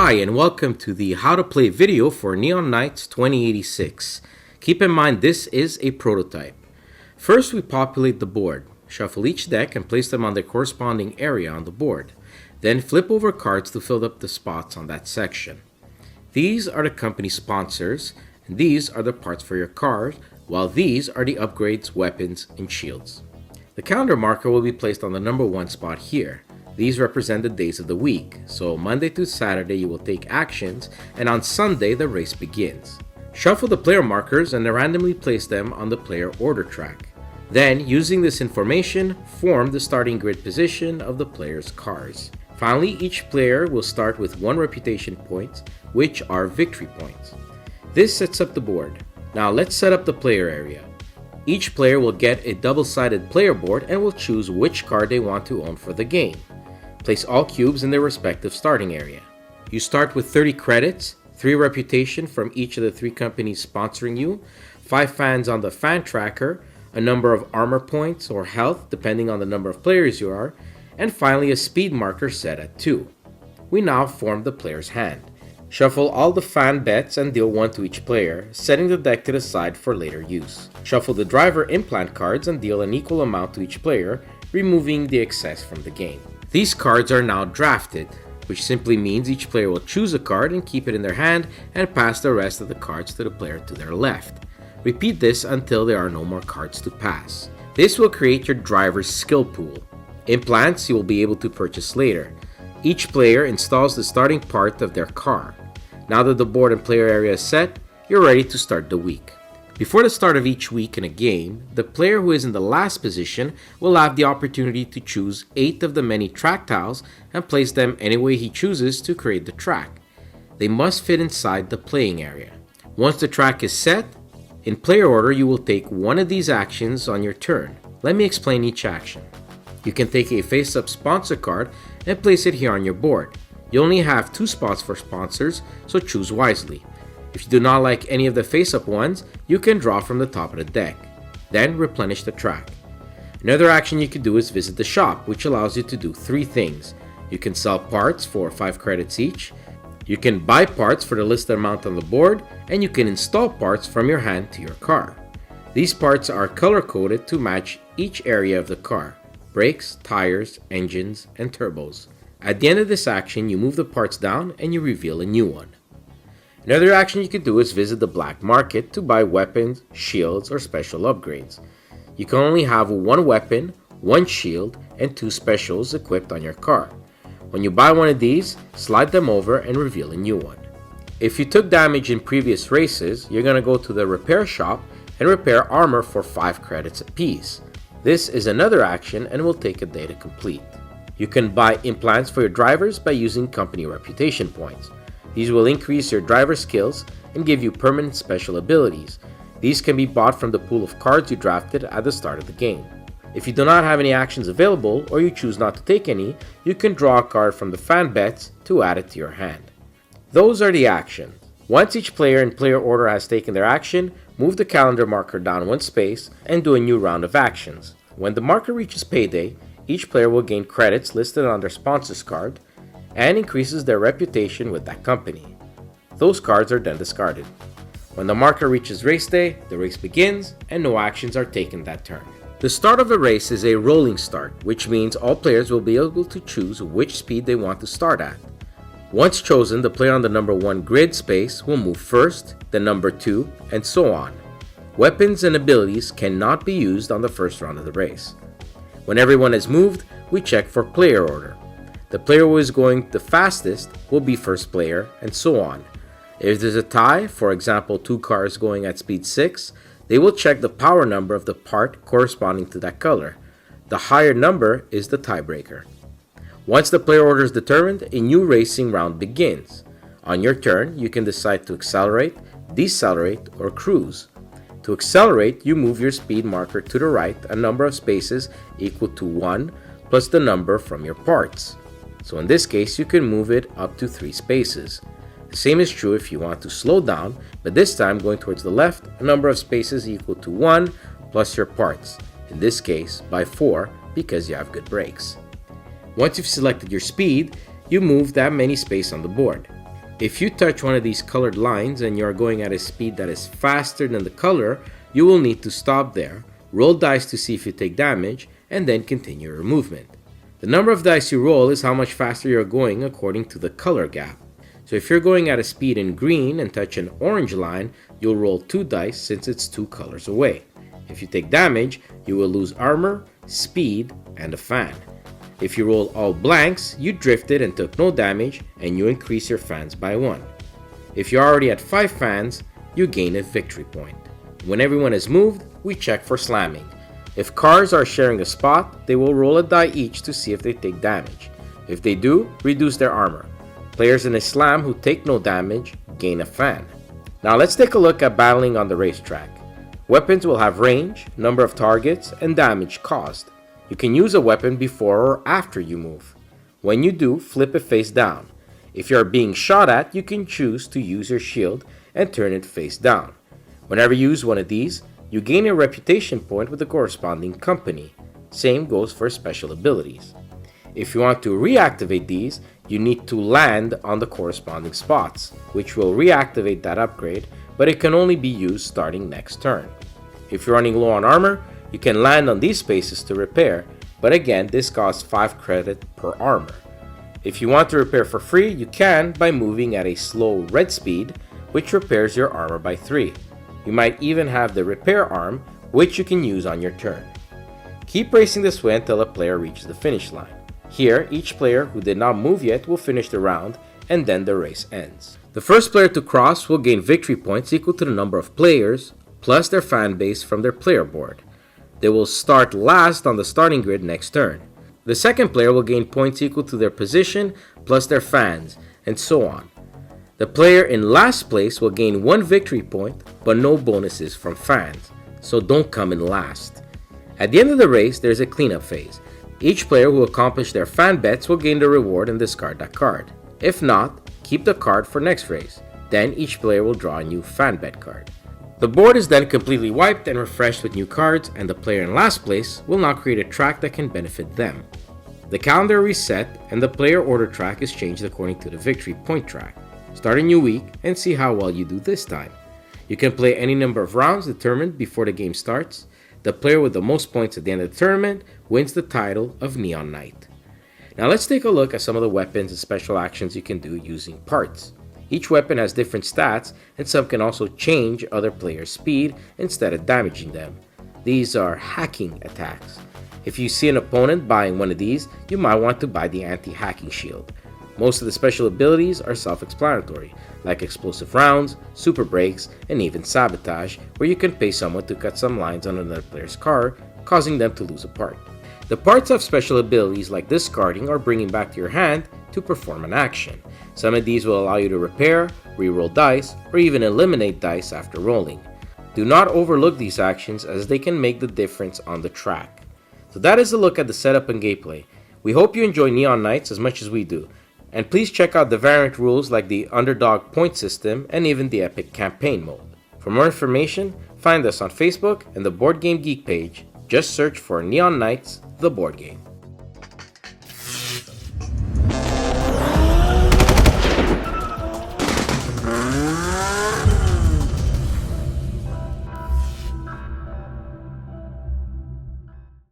Hi and welcome to the How to Play video for Neon Knights 2086. Keep in mind this is a prototype. First we populate the board, shuffle each deck and place them on their corresponding area on the board. Then flip over cards to fill up the spots on that section. These are the company sponsors, and these are the parts for your card, while these are the upgrades, weapons, and shields. The calendar marker will be placed on the number 1 spot here. These represent the days of the week, so Monday through Saturday you will take actions, and on Sunday the race begins. Shuffle the player markers and randomly place them on the player order track. Then, using this information, form the starting grid position of the player's cars. Finally, each player will start with 1 reputation point, which are victory points. This sets up the board. Now let's set up the player area. Each player will get a double-sided player board and will choose which card they want to own for the game. Place all cubes in their respective starting area. You start with 30 credits, 3 reputation from each of the 3 companies sponsoring you, 5 fans on the fan tracker, a number of armor points or health depending on the number of players you are, and finally a speed marker set at 2. We now form the player's hand. Shuffle all the fan bets and deal 1 to each player, setting the deck to the side for later use. Shuffle the driver implant cards and deal an equal amount to each player, removing the excess from the game. These cards are now drafted, which simply means each player will choose a card and keep it in their hand and pass the rest of the cards to the player to their left. Repeat this until there are no more cards to pass. This will create your driver's skill pool. Implants you will be able to purchase later. Each player installs the starting part of their car. Now that the board and player area is set, you're ready to start the week. Before the start of each week in a game, the player who is in the last position will have the opportunity to choose 8 of the many track tiles and place them any way he chooses to create the track. They must fit inside the playing area. Once the track is set, in player order you will take one of these actions on your turn. Let me explain each action. You can take a face-up sponsor card and place it here on your board. You only have 2 spots for sponsors, so choose wisely. If you do not like any of the face-up ones, you can draw from the top of the deck. Then replenish the track. Another action you can do is visit the shop, which allows you to do 3 things. You can sell parts for 5 credits each, you can buy parts for the listed amount on the board, and you can install parts from your hand to your car. These parts are color-coded to match each area of the car: brakes, tires, engines, and turbos. At the end of this action, you move the parts down and you reveal a new one. Another action you can do is visit the black market to buy weapons, shields, or special upgrades. You can only have 1 weapon, 1 shield, and 2 specials equipped on your car. When you buy one of these, slide them over and reveal a new one. If you took damage in previous races, you're going to go to the repair shop and repair armor for 5 credits apiece. This is another action and will take a day to complete. You can buy implants for your drivers by using company reputation points. These will increase your driver skills and give you permanent special abilities. These can be bought from the pool of cards you drafted at the start of the game. If you do not have any actions available or you choose not to take any, you can draw a card from the fan bets to add it to your hand. Those are the actions. Once each player in player order has taken their action, move the calendar marker down 1 space and do a new round of actions. When the marker reaches payday, each player will gain credits listed on their sponsor's card and increases their reputation with that company. Those cards are then discarded. When the marker reaches race day, the race begins and no actions are taken that turn. The start of a race is a rolling start, which means all players will be able to choose which speed they want to start at. Once chosen, the player on the number 1 grid space will move first, then number 2, and so on. Weapons and abilities cannot be used on the first round of the race. When everyone has moved, we check for player order. The player who is going the fastest will be first player, and so on. If there's a tie, for example 2 cars going at speed 6, they will check the power number of the part corresponding to that color. The higher number is the tiebreaker. Once the player order is determined, a new racing round begins. On your turn, you can decide to accelerate, decelerate, or cruise. To accelerate, you move your speed marker to the right a number of spaces equal to 1 plus the number from your parts. So in this case, you can move it up to 3 spaces. The same is true if you want to slow down, but this time going towards the left, a number of spaces equal to 1 plus your parts, in this case by 4 because you have good brakes. Once you've selected your speed, you move that many space on the board. If you touch one of these colored lines and you are going at a speed that is faster than the color, you will need to stop there, roll dice to see if you take damage, and then continue your movement. The number of dice you roll is how much faster you are going according to the color gap. So if you're going at a speed in green and touch an orange line, you'll roll 2 dice since it's 2 colors away. If you take damage, you will lose armor, speed, and a fan. If you roll all blanks, you drifted and took no damage, and you increase your fans by 1. If you're already at 5 fans, you gain a victory point. When everyone has moved, we check for slamming. If cars are sharing a spot, they will roll a die each to see if they take damage. If they do, reduce their armor. Players in a slam who take no damage gain a fan. Now let's take a look at battling on the racetrack. Weapons will have range, number of targets, and damage caused. You can use a weapon before or after you move. When you do, flip it face down. If you are being shot at, you can choose to use your shield and turn it face down. Whenever you use one of these, you gain a reputation point with the corresponding company. Same goes for special abilities. If you want to reactivate these, you need to land on the corresponding spots, which will reactivate that upgrade, but it can only be used starting next turn. If you're running low on armor, you can land on these spaces to repair, but again, this costs 5 credit per armor. If you want to repair for free, you can by moving at a slow red speed, which repairs your armor by 3. You might even have the repair arm, which you can use on your turn. Keep racing this way until a player reaches the finish line. Here, each player who did not move yet will finish the round, and then the race ends. The first player to cross will gain victory points equal to the number of players, plus their fan base from their player board. They will start last on the starting grid next turn. The second player will gain points equal to their position, plus their fans, and so on. The player in last place will gain 1 victory point, but no bonuses from fans, so don't come in last. At the end of the race, there's a cleanup phase. Each player who accomplished their fan bets will gain the reward and discard that card. If not, keep the card for next race. Then each player will draw a new fan bet card. The board is then completely wiped and refreshed with new cards, and the player in last place will now create a track that can benefit them. The calendar reset and the player order track is changed according to the victory point track. Start a new week and see how well you do this time. You can play any number of rounds determined before the game starts. The player with the most points at the end of the tournament wins the title of Neon Knight. Now let's take a look at some of the weapons and special actions you can do using parts. Each weapon has different stats, and some can also change other players' speed instead of damaging them. These are hacking attacks. If you see an opponent buying one of these, you might want to buy the anti-hacking shield. Most of the special abilities are self-explanatory, like explosive rounds, super brakes, and even sabotage, where you can pay someone to cut some lines on another player's car, causing them to lose a part. The parts have special abilities like discarding or bringing back to your hand to perform an action. Some of these will allow you to repair, reroll dice, or even eliminate dice after rolling. Do not overlook these actions as they can make the difference on the track. So that is a look at the setup and gameplay. We hope you enjoy Neon Knights as much as we do. And please check out the variant rules like the underdog point system and even the epic campaign mode. For more information, find us on Facebook and the Board Game Geek page. Just search for Neon Knights, the board game.